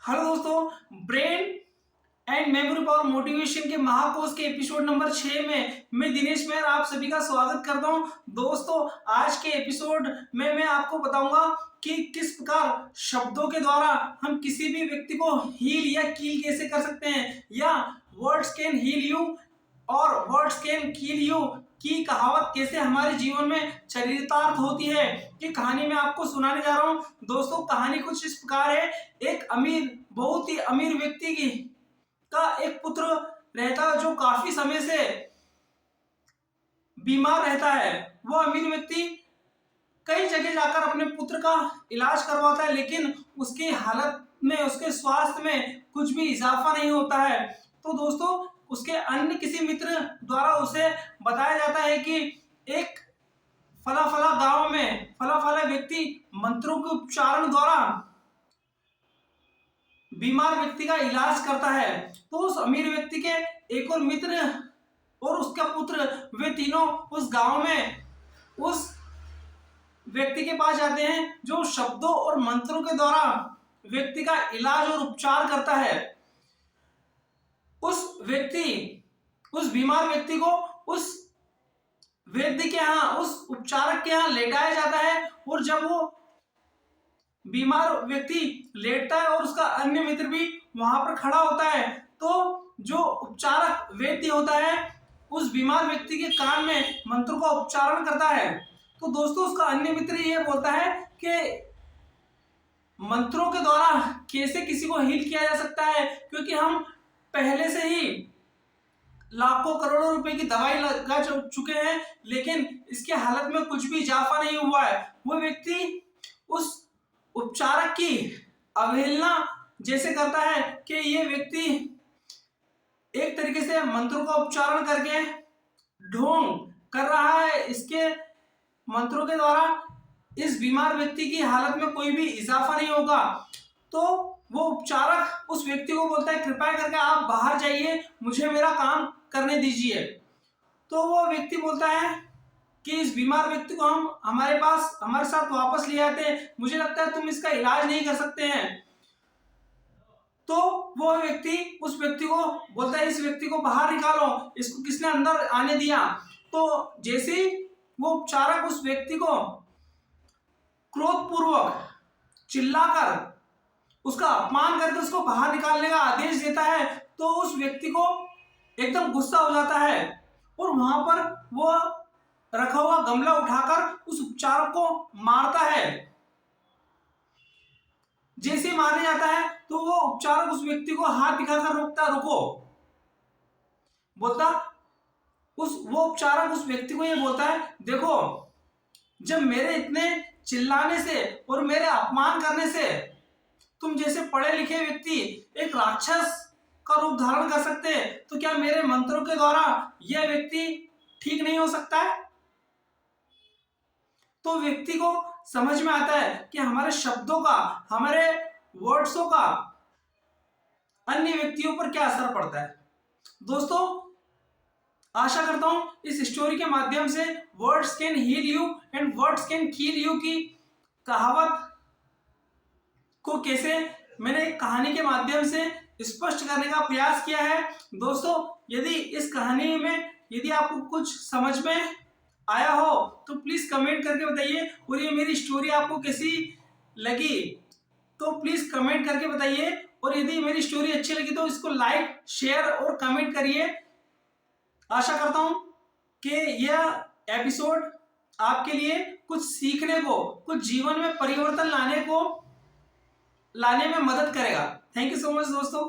Hello दोस्तों, brain and memory power motivation के महाकोश के एपिसोड नंबर 6 में मैं दिनेश मेहर आप सभी का स्वागत करता हूं। दोस्तों, आज के एपिसोड में मैं आपको बताऊंगा कि किस प्रकार शब्दों के द्वारा हम किसी भी व्यक्ति को हील या कील कैसे कर सकते हैं, या वर्ड्स कैन हील यू और वर्ड्स कैन किल यू की कहावत कैसे हमारे जीवन में चरितार्थ होती है। कि कहानी मैं आपको सुनाने जा रहा हूं। दोस्तों, कहानी कुछ इस प्रकार है। एक बहुत ही अमीर व्यक्ति की का एक पुत्र रहता है जो काफी समय से बीमार रहता है। वो अमीर व्यक्ति कई जगह जाकर अपने पुत्र का इलाज करवाता है, लेकिन उसकी हालत में, उसके स्वास्थ्य में कुछ भी इजाफा नहीं होता है। तो दोस्तों, उसके अन्य किसी मित्र द्वारा उसे बताया जाता है कि एक फला फला गांव में फला फला व्यक्ति मंत्रों के उच्चारण द्वारा बीमार व्यक्ति का इलाज करता है। तो उस अमीर व्यक्ति के एक और मित्र और उसका पुत्र, वे तीनों उस गांव में उस व्यक्ति के पास जाते हैं जो शब्दों और मंत्रों के द्वारा व्यक्ति का इलाज और उपचार करता है। उस बीमार व्यक्ति को उस वैद्य के यहाँ, उस उपचारक के यहाँ लेटाया जाता है, और जब वो बीमार व्यक्ति लेटता है और उसका अन्य मित्र भी वहां पर खड़ा होता है, तो जो उपचारक वैद्य होता है उस बीमार व्यक्ति के कान में मंत्रों का उच्चारण करता है। तो दोस्तों, उसका अन्य मित्र ये बोलता है कि मंत्रों के द्वारा कैसे किसी को हील किया जा सकता है, क्योंकि हम पहले से ही लाखों करोड़ों रुपए की दवाई लगा चुके हैं, लेकिन इसके हालत में कुछ भी इजाफा नहीं हुआ है। वो व्यक्ति उस उपचारक की अवहेलना जैसे करता है कि ये व्यक्ति एक तरीके से मंत्रों का उच्चारण करके ढोंग कर रहा है, इसके मंत्रों के द्वारा इस बीमार व्यक्ति की हालत में कोई भी इजाफा नहीं होगा। तो वो उपचारक उस व्यक्ति को बोलता है, कृपया करके आप बाहर जाइए, मुझे मेरा काम करने दीजिए। तो वो व्यक्ति बोलता है कि इस बीमार व्यक्ति को हम हमारे साथ वापस ले आते हैं, मुझे लगता है तुम इसका इलाज नहीं कर सकते हैं। तो वो व्यक्ति उस व्यक्ति को बोलता है, इस व्यक्ति को बाहर निकालो, इसको किसने अंदर आने दिया। तो जैसे ही वो उपचारक उस व्यक्ति को क्रोधपूर्वक चिल्लाकर उसका अपमान करके उसको बाहर निकालने का आदेश देता है, तो उस व्यक्ति को एकदम गुस्सा हो जाता है और वहां पर वो रखा हुआ गमला उठाकर उस उपचारक को मारता है। जैसे ही मारने जाता है तो वो उपचारक उस व्यक्ति को हाथ दिखाकर रोकता, रुको बोलता। वो उपचारक उस व्यक्ति को ये बोलता है, देखो, जब मेरे इतने चिल्लाने से और मेरे अपमान करने से तुम जैसे पढ़े लिखे व्यक्ति एक राक्षस का रूप धारण कर सकते हैं, तो क्या मेरे मंत्रों के द्वारा यह व्यक्ति ठीक नहीं हो सकता है। तो व्यक्ति को समझ में आता है कि हमारे शब्दों का, हमारे वर्ड्सों का अन्य व्यक्तियों पर क्या असर पड़ता है। दोस्तों, आशा करता हूं इस स्टोरी के माध्यम से words can heal you and words can kill you की कहावत को कैसे मैंने कहानी के माध्यम से स्पष्ट करने का प्रयास किया है। दोस्तों, यदि इस कहानी में यदि आपको कुछ समझ में आया हो तो प्लीज कमेंट करके बताइए, और ये मेरी स्टोरी आपको कैसी लगी तो प्लीज कमेंट करके बताइए, और यदि मेरी स्टोरी अच्छी लगी तो इसको लाइक, शेयर और कमेंट करिए। आशा करता हूं कि यह एपिसोड आपके लिए कुछ सीखने को, कुछ जीवन में परिवर्तन लाने में मदद करेगा। थैंक यू सो मच दोस्तों।